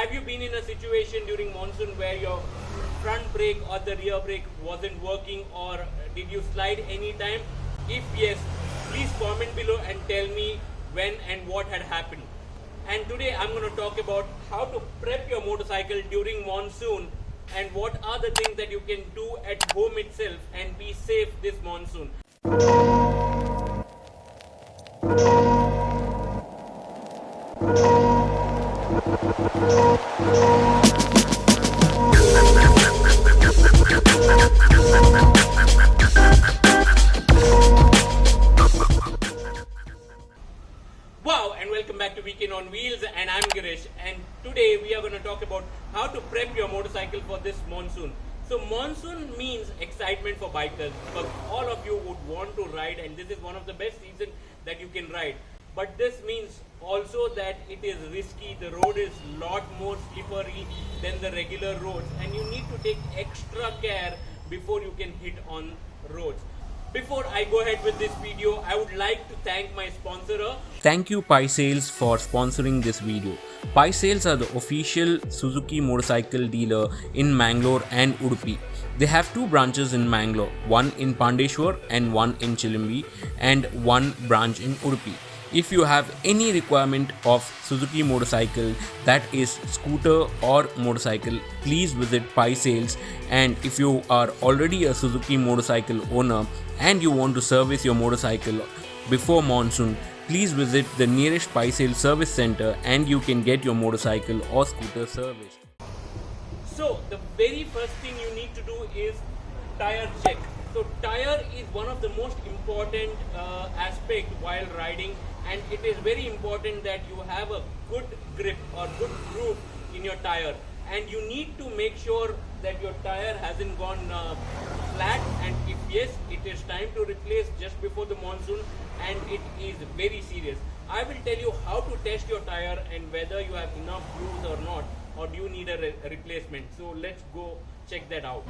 have you been in a situation during monsoon where your front brake or the rear brake wasn't working, or did you slide any time? If yes, please comment below and tell me when and what had happened. And today I'm going to talk about how to prep your motorcycle during monsoon and what are the things that you can do at home itself and be safe this monsoon. Wow, and welcome back to Weekend on Wheels, and I'm Girish, and today we are going to talk about how to prep your motorcycle for this monsoon. So monsoon means excitement for bikers because all of you would want to ride, and this is one of the best seasons that you can ride. But this means also that it is risky. The road is a lot more slippery than the regular roads, and you need to take extra care before you can hit on roads. Before I go ahead with this video, I would like to thank my sponsor. Thank you Pi Sales for sponsoring this video. Pi Sales are the official Suzuki motorcycle dealer in Mangalore and Udupi. They have two branches in Mangalore, one in Pandeshwar and one in Chilimbi, and one branch in Udupi. If you have any requirement of Suzuki motorcycle, that is scooter or motorcycle, please visit Pi Sales. And if you are already a Suzuki motorcycle owner and you want to service your motorcycle before monsoon, please visit the nearest Pi Sales service center and you can get your motorcycle or scooter serviced. So the very first thing you need to do is tire check. So tire is one of the most important aspect while riding, and it is very important that you have a good grip or good groove in your tire, and you need to make sure that your tire hasn't gone flat, and if yes, it is time to replace just before the monsoon, and it is very serious. I will tell you how to test your tire and whether you have enough grooves or not, or do you need a replacement. So let's go check that out.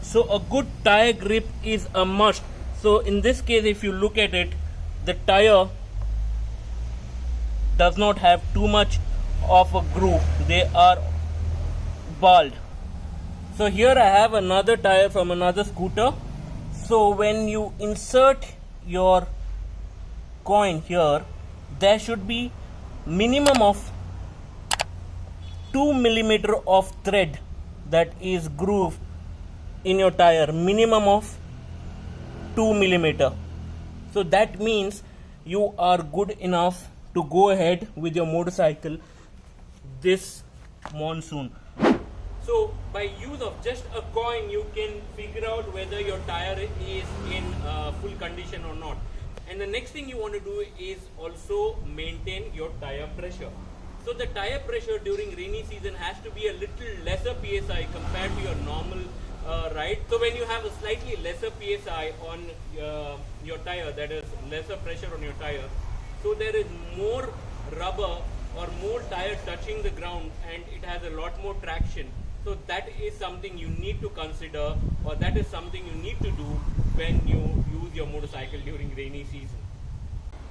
So a good tire grip is a must. So in this case, if you look at it, the tire does not have too much of a groove. They are bald. So here I have another tire from another scooter. So when you insert your coin here, there should be minimum of 2 mm of thread that is groove in your tire, minimum of 2 mm. So that means you are good enough to go ahead with your motorcycle this monsoon. So by use of just a coin, you can figure out whether your tire is in full condition or not. And the next thing you want to do is also maintain your tire pressure. So the tire pressure during rainy season has to be a little lesser PSI compared to your normal ride. So when you have a slightly lesser PSI on your tire, that is lesser pressure on your tire, so there is more rubber or more tire touching the ground and it has a lot more traction. So that is something you need to consider, or that is something you need to do when you use your motorcycle during rainy season.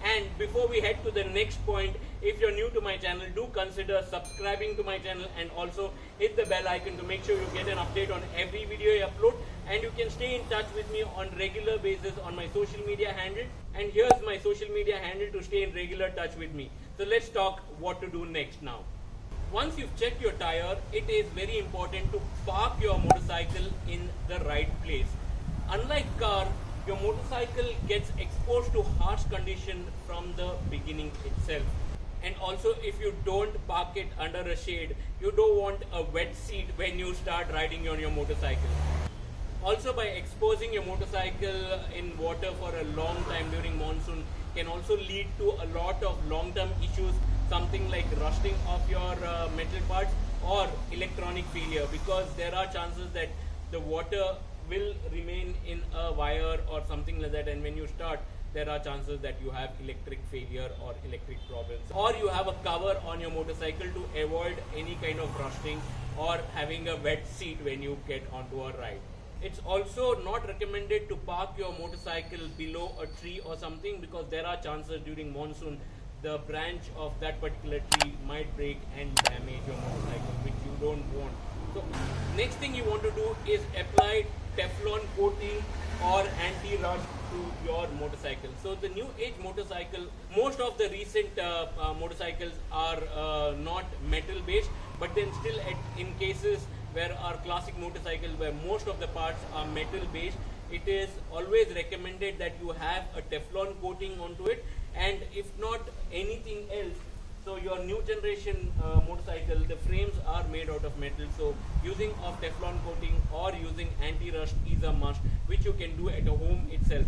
And before we head to the next point, if you're new to my channel, do consider subscribing to my channel and also hit the bell icon to make sure you get an update on every video I upload, and you can stay in touch with me on regular basis on my social media handle. And here's my social media handle to stay in regular touch with me. So let's talk what to do next now. Once you've checked your tire, it is very important to park your motorcycle in the right place. Unlike car, your motorcycle gets exposed to harsh condition from the beginning itself. And also, if you don't park it under a shade, you don't want a wet seat when you start riding on your motorcycle. Also, by exposing your motorcycle in water for a long time during monsoon can also lead to a lot of long-term issues, something like rusting of your metal parts or electronic failure, because there are chances that the water will remain in a wire or something like that, and when you start, there are chances that you have electric failure or electric problems, or you have a cover on your motorcycle to avoid any kind of rusting or having a wet seat when you get onto a ride. It's also not recommended to park your motorcycle below a tree or something, because there are chances during monsoon the branch of that particular tree might break and damage your motorcycle, which don't want. So next thing you want to do is apply Teflon coating or anti-rust to your motorcycle. So the new age motorcycle, most of the recent motorcycles are not metal based, but then still in cases where our classic motorcycles where most of the parts are metal based, it is always recommended that you have a Teflon coating onto it, and if not anything else, so your new generation motorcycle, the frames are made out of metal, so using of Teflon coating or using anti-rust is a must, which you can do at home itself.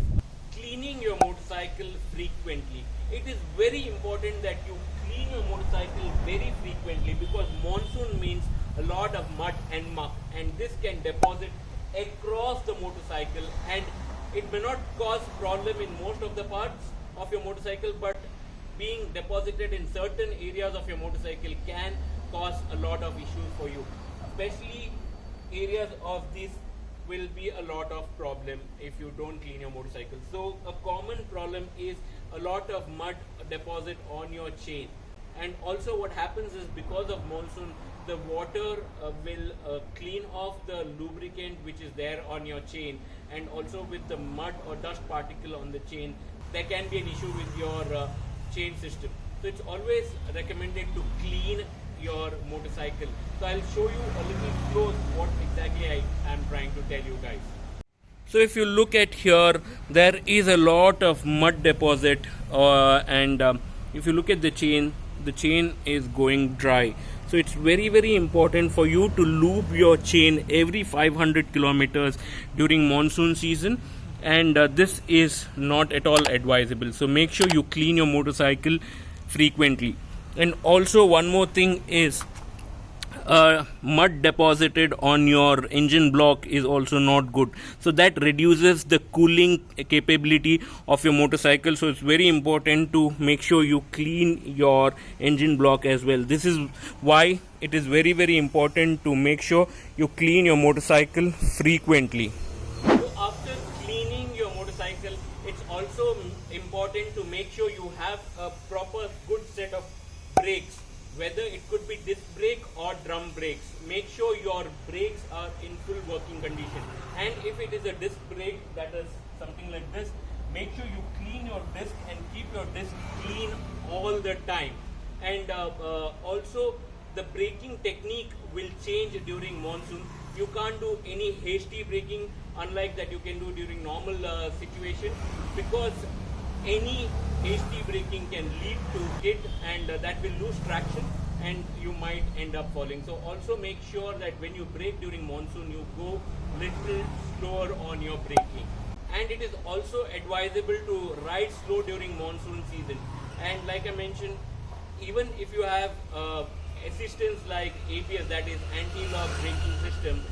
Cleaning your motorcycle frequently. It is very important that you clean your motorcycle very frequently, because monsoon means a lot of mud and muck, and this can deposit across the motorcycle, and it may not cause problem in most of the parts of your motorcycle, but being deposited in certain areas of your motorcycle can cause a lot of issues for you. Especially areas of this will be a lot of problem if you don't clean your motorcycle. So a common problem is a lot of mud deposit on your chain, and also what happens is because of monsoon, the water will clean off the lubricant which is there on your chain, and also with the mud or dust particle on the chain, there can be an issue with your chain system. So it's always recommended to clean your motorcycle. So I'll show you a little close what exactly I am trying to tell you guys. So if you look at here, there is a lot of mud deposit, and if you look at the chain is going dry. So it's very, very important for you to lube your chain every 500 kilometers during monsoon season, and this is not at all advisable. So make sure you clean your motorcycle frequently. And also one more thing is mud deposited on your engine block is also not good, so that reduces the cooling capability of your motorcycle. So it's very important to make sure you clean your engine block as well. This is why it is very, very important to make sure you clean your motorcycle frequently. So after cleaning your motorcycle, it's also important to make sure you have a proper good set of brakes, whether it could be disc brake or drum brakes. Make sure your brakes are in full working condition, and if it is a disc brake, that is something like this, make sure you clean your disc and keep your disc clean all the time. And also the braking technique will change during monsoon. You can't do any hasty braking unlike that you can do during normal situation, because any hasty braking can lead to hit, and that will lose traction and you might end up falling. So also make sure that when you brake during monsoon, you go little slower on your braking. And it is also advisable to ride slow during monsoon season. And like I mentioned, even if you have assistance like ABS, that is anti-lock braking system,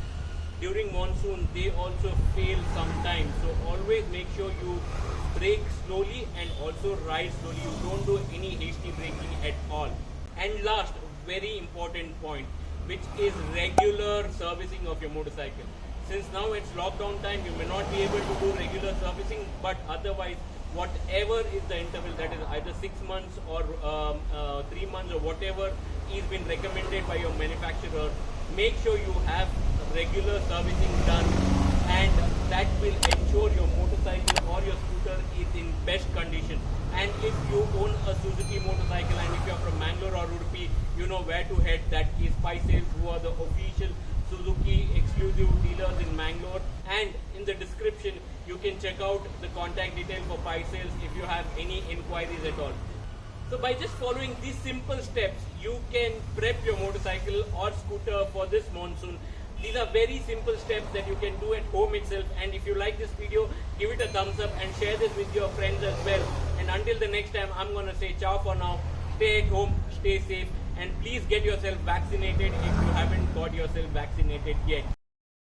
during monsoon they also fail sometimes. So always make sure you brake slowly and also ride slowly. You don't do any hasty braking at all. And last, very important point, which is regular servicing of your motorcycle. Since now it's lockdown time, you may not be able to do regular servicing, but otherwise whatever is the interval, that is either 6 months or 3 months or whatever is been recommended by your manufacturer, make sure you have regular servicing done, and that will ensure your motorcycle or your scooter is in best condition. And if you own a Suzuki motorcycle, and if you are from Mangalore or Udupi, you know where to head. That is Pi Sales, who are the official Suzuki exclusive dealers in Mangalore. And in the description you can check out the contact detail for Pi Sales if you have any inquiries at all. So by just following these simple steps, you can prep your motorcycle or scooter for this monsoon. These are very simple steps that you can do at home itself. And if you like this video, give it a thumbs up and share this with your friends as well. And until the next time, I'm gonna say ciao for now. Stay at home, stay safe, and please get yourself vaccinated if you haven't got yourself vaccinated yet.